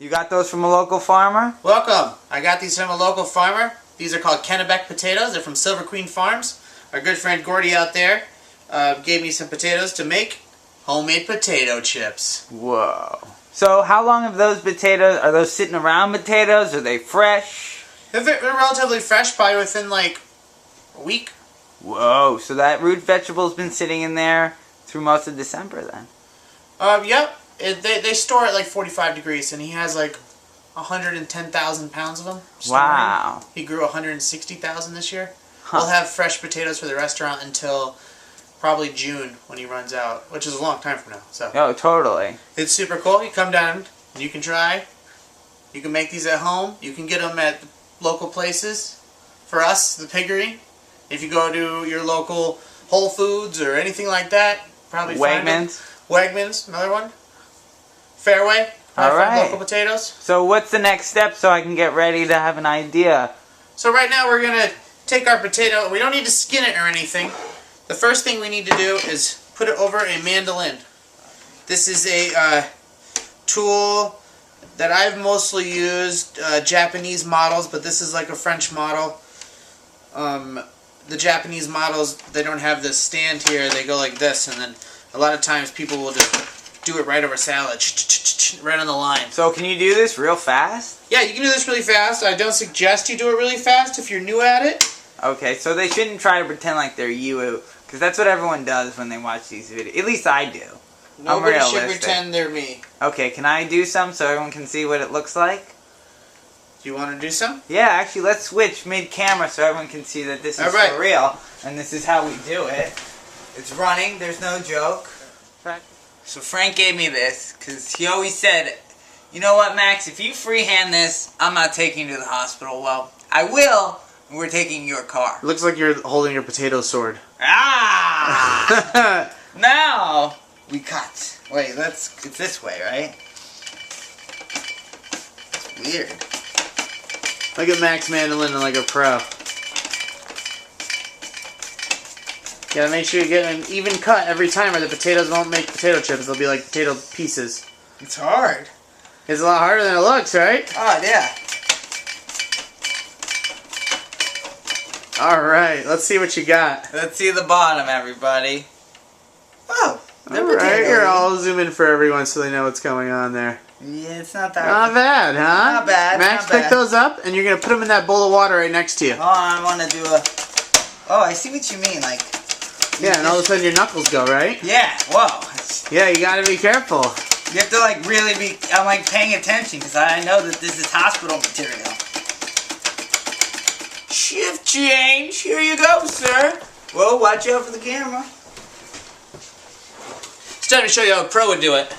You got those from a local farmer? Welcome. I got these from a local farmer. These are called Kennebec potatoes. They're from Silver Queen Farms. Our good friend Gordy out there gave me some potatoes to make homemade potato chips. Whoa. So how long have those potatoes, are those sitting around potatoes? Are they fresh? They're relatively fresh, probably within like a week. Whoa, so that root vegetable's been sitting in there through most of December then? Yep. They store at like 45 degrees, and he has like 110,000 pounds of them. Wow. He grew 160,000 this year. Huh. We'll have fresh potatoes for the restaurant until probably June when he runs out, which is a long time from now. So. Oh, totally. It's super cool. You come down and you can try. You can make these at home. You can get them at local places. For us, the Piggery. If you go to your local Whole Foods or anything like that, probably find them. Wegmans, another one. Fairway. All right. Local potatoes. So what's the next step so I can get ready to have an idea? So right now we're going to take our potato. We don't need to skin it or anything. The first thing we need to do is put it over a Mandoline. This is a tool that I've mostly used, Japanese models, but this is like a French model. The Japanese models, they don't have this stand here. They go like this, and then a lot of times people will just do it right over salad, right on the line. So can you do this real fast? Yeah, you can do this really fast. I don't suggest you do it really fast if you're new at it. Okay, so they shouldn't try to pretend like they're you, because that's what everyone does when they watch these videos. At least I do. Nobody should pretend they're me. Okay, can I do some so everyone can see what it looks like? Do you want to do some? Yeah, actually, let's switch mid-camera so everyone can see that this is for real, and this is how we do it. It's running, there's no joke. So Frank gave me this, because he always said, you know what, Max, if you freehand this, I'm not taking you to the hospital. Well, I will, and we're taking your car. It looks like you're holding your potato sword. Ah! Now, we cut. Wait, it's this way, right? It's weird. Look at Max Mandoline like a pro. You gotta make sure you get an even cut every time or the potatoes won't make potato chips. They'll be like potato pieces. It's hard. It's a lot harder than it looks, right? Oh, yeah. Alright, let's see what you got. Let's see the bottom, everybody. Oh, alright, here, I'll zoom in for everyone so they know what's going on there. Yeah, it's not that Not bad, huh? Not bad. Max, pick those up, and you're going to put them in that bowl of water right next to you. Oh, I want to do a... Oh, I see what you mean, like... Yeah, and all of a sudden your knuckles go, right? Yeah, whoa. Yeah, you got to be careful. You have to, like, really be... I'm, like, paying attention, because I know that this is hospital material. Shift change. Here you go, sir. Whoa, watch out for the camera. It's time to show you how a pro would do it.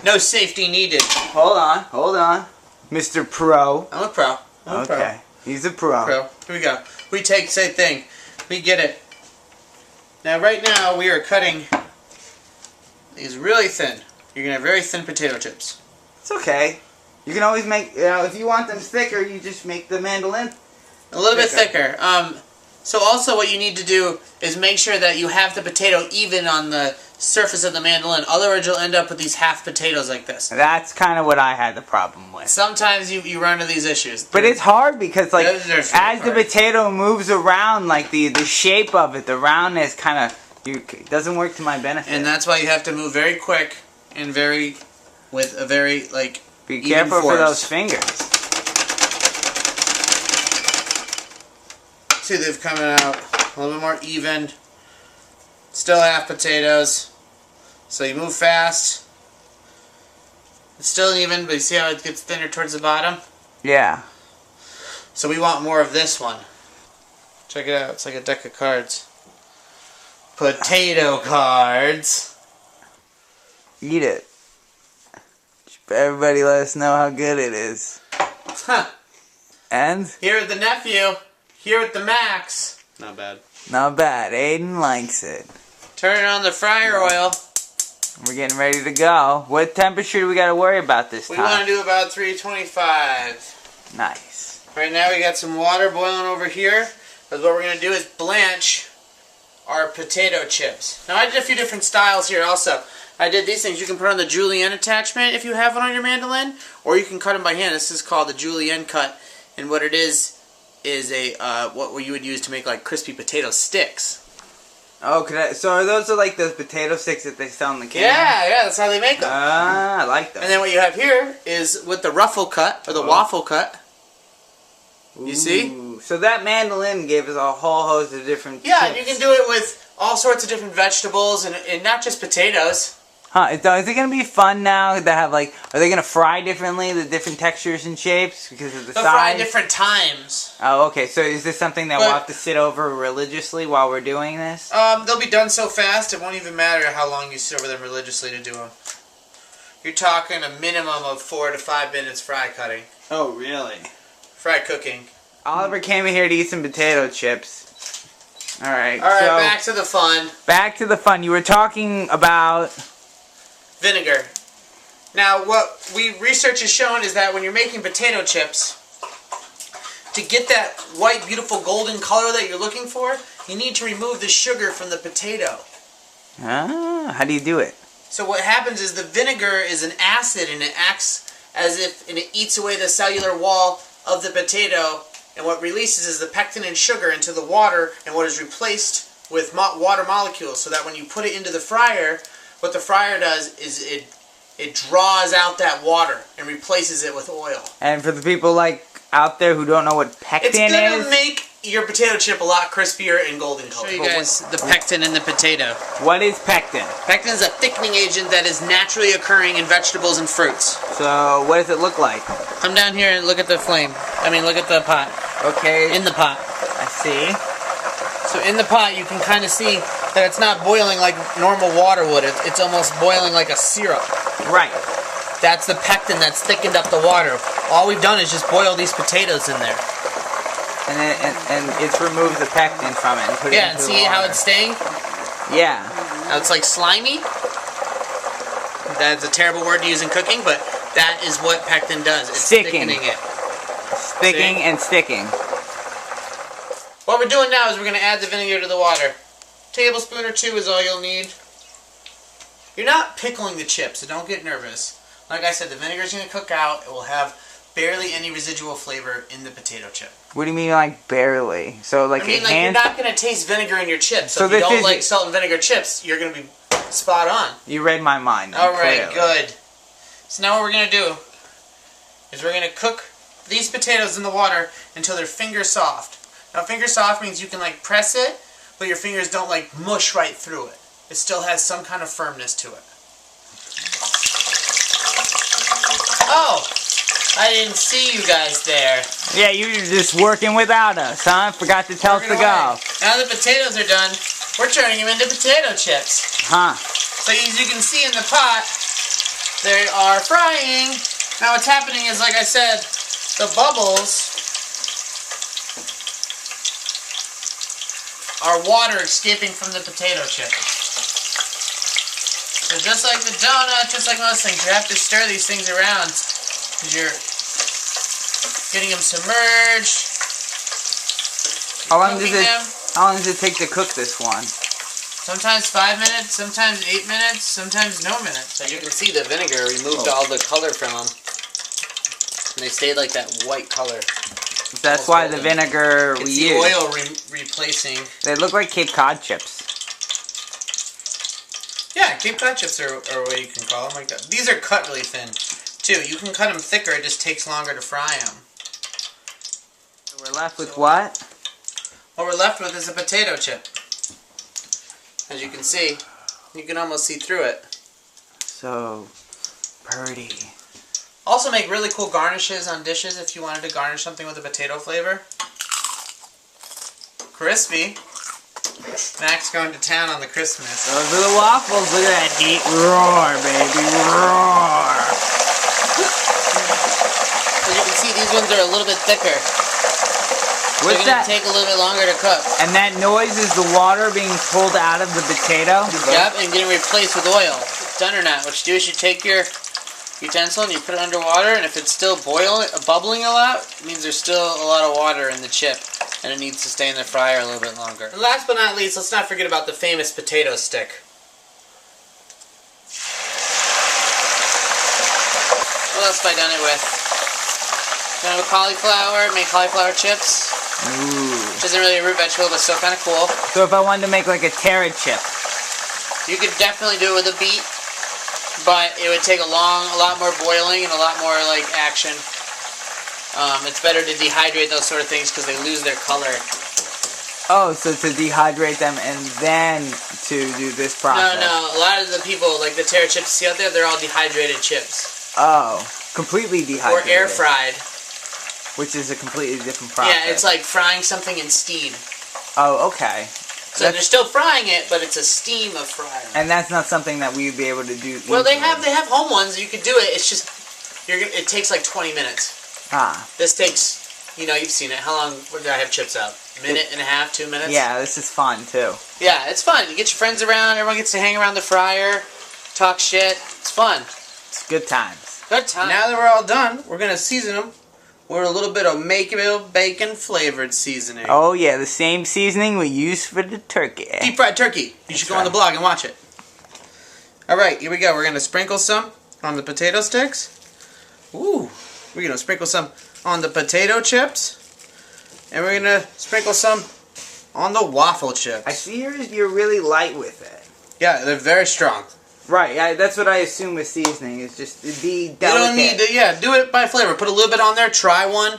No safety needed. Hold on. Mr. Pro. I'm a pro. I'm a pro. He's a pro. Here we go. We take, same thing. We get it. Now, right now, we are cutting these really thin. You're going to have very thin potato chips. It's okay. You can always make, if you want them thicker, you just make the Mandoline a little bit thicker. So also what you need to do is make sure that you have the potato even on the surface of the Mandoline. Otherwise, you'll end up with these half potatoes like this. That's kind of what I had the problem with. Sometimes you run into these issues. But it's hard because, like, as the potato moves around, like, the shape of it, the roundness kind of, it doesn't work to my benefit. And that's why you have to move very quick and with a very, like, be careful for those fingers. See, they've come out a little bit more even. Still half potatoes. So you move fast. It's still even, but you see how it gets thinner towards the bottom? Yeah. So we want more of this one. Check it out. It's like a deck of cards. Potato cards. Eat it. Everybody let us know how good it is. Huh. And? Here at the nephew. Here at the Max. Not bad. Not bad. Aiden likes it. Turn on the fryer oil. We're getting ready to go. What temperature do we got to worry about this time? We want to do about 325. Nice. Right now we got some water boiling over here. But what we're going to do is blanch our potato chips. Now I did a few different styles here also. I did these things. You can put on the julienne attachment if you have one on your mandolin, or you can cut them by hand. This is called the julienne cut, and what it is a what you would use to make like crispy potato sticks. Oh, so are those like those potato sticks that they sell in the can? Yeah, that's how they make them. Ah, I like them. And then what you have here is with the ruffle cut, or the waffle cut. You see? So that mandolin gave us a whole host of different Yeah, chips. you can do it with all sorts of different vegetables, and not just potatoes. Huh, is it going to be fun now to have, like, are they going to fry differently, the different textures and shapes because of the size? They'll fry different times. Oh, okay, so is this something that we'll have to sit over religiously while we're doing this? They'll be done so fast, it won't even matter how long you sit over them religiously to do them. You're talking a minimum of 4 to 5 minutes fry cutting. Oh, really? Fry cooking. Oliver came in here to eat some potato chips. Alright, Alright, so back to the fun. Back to the fun. You were talking about vinegar. Now, what research has shown is that when you're making potato chips, to get that white, beautiful golden color that you're looking for, you need to remove the sugar from the potato. Ah, how do you do it? So what happens is the vinegar is an acid, and it acts as if, and it eats away the cellular wall of the potato, and what releases is the pectin and sugar into the water, and what is replaced with water molecules, so that when you put it into the fryer, what the fryer does is it draws out that water and replaces it with oil. And for the people like out there who don't know what pectin is, it's gonna make your potato chip a lot crispier and golden color. Show you guys the pectin in the potato. What is pectin? Pectin is a thickening agent that is naturally occurring in vegetables and fruits. So what does it look like? Come down here and look at the flame. Look at the pot. Okay. In the pot. I see. So in the pot, you can kind of see that it's not boiling like normal water would. It's almost boiling like a syrup. Right. That's the pectin that's thickened up the water. All we've done is just boil these potatoes in there. And it's removed the pectin from it and put it into the water. Yeah, and see how it's staying? Yeah. Now it's like slimy. That's a terrible word to use in cooking, but that is what pectin does. It's thickening it. Thickening and sticking. What we're doing now is we're going to add the vinegar to the water. A tablespoon or 2 is all you'll need. You're not pickling the chips, so don't get nervous. Like I said, the vinegar is going to cook out. It will have barely any residual flavor in the potato chip. What do you mean, like, barely? So, like, you're not going to taste vinegar in your chips. So if you don't like salt and vinegar chips, you're going to be spot on. You read my mind. Alright, good. So now what we're going to do is we're going to cook these potatoes in the water until they're finger soft. Now, finger soft means you can, like, press it, but your fingers don't, like, mush right through it. It still has some kind of firmness to it. Oh! I didn't see you guys there. Yeah, you were just working without us, huh? Forgot to tell us to go. Now the potatoes are done, we're turning them into potato chips. Huh. So as you can see in the pot, they are frying. Now what's happening is, like I said, the bubbles are water escaping from the potato chip. So just like the donut, just like most things, you have to stir these things around because you're getting them submerged. How long does it take to cook this one? Sometimes 5 minutes, sometimes 8 minutes, sometimes no minutes. As you can see, the vinegar removed all the color from them. And they stayed like that white color. That's why the vinegar we use. It's the oil replacing. They look like Cape Cod chips. Yeah, Cape Cod chips are what you can call them, like that. These are cut really thin, too. You can cut them thicker, it just takes longer to fry them. So we're left with what? What we're left with is a potato chip. As you can see, you can almost see through it. So pretty. Also make really cool garnishes on dishes if you wanted to garnish something with a potato flavor. Crispy. Max going to town on the crispness. Those are the waffles. Look at that heat. Roar, baby. Roar. As you can see, these ones are a little bit thicker. What's They're going to take a little bit longer to cook. And that noise is the water being pulled out of the potato? Yep, and getting replaced with oil. It's done or not. What you do is you take your utensil and you put it under water, and if it's still bubbling a lot, it means there's still a lot of water in the chip, and it needs to stay in the fryer a little bit longer. And last but not least, let's not forget about the famous potato stick. What else have I done it with? Done it with cauliflower. Made cauliflower chips. Ooh. Which isn't really a root vegetable, but still kind of cool. So if I wanted to make like a terra chip, you could definitely do it with a beet, but it would take a lot more boiling and a lot more like action. It's better to dehydrate those sort of things because they lose their color. Oh, so to dehydrate them and then to do this process. No. A lot of the people, like the terra chips you see out there, they're all dehydrated chips. Oh, completely dehydrated. Or air fried. Which is a completely different process. Yeah, it's like frying something in steam. Oh, okay. So they're still frying it, but it's a steam of frying. And that's not something that we would be able to do. Well, they have home ones. You could do it. It's just it takes like 20 minutes. Ah. This takes, you've seen it. How long did I have chips out? A minute and a half, 2 minutes? Yeah, this is fun too. Yeah, it's fun. You get your friends around. Everyone gets to hang around the fryer, talk shit. It's fun. It's good times. Good times. Now that we're all done, we're going to season them with a little bit of Make-A-Bill bacon flavored seasoning. Oh yeah, the same seasoning we use for the turkey. Deep fried turkey. You should go on the blog and watch it. Alright, here we go. We're going to sprinkle some on the potato sticks. Ooh. We're going to sprinkle some on the potato chips. And we're going to sprinkle some on the waffle chips. I see you're really light with it. Yeah, they're very strong. Right, that's what I assume with seasoning, is just to be delicate. You don't need to, do it by flavor. Put a little bit on there, try one,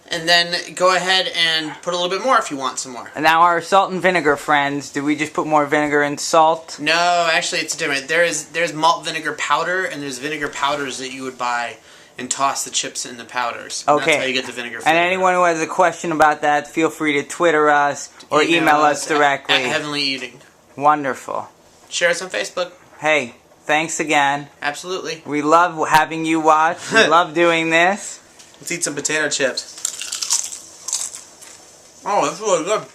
and then go ahead and put a little bit more if you want some more. And now our salt and vinegar friends, do we just put more vinegar and salt? No, actually it's different. There's malt vinegar powder, and there's vinegar powders that you would buy and toss the chips in the powders. Okay. That's how you get the vinegar flavor. And anyone who has a question about that, feel free to Twitter us or email us directly. At Heavenly Eating. Wonderful. Share us on Facebook. Hey, thanks again. Absolutely. We love having you watch. We love doing this. Let's eat some potato chips. Oh, that's really good.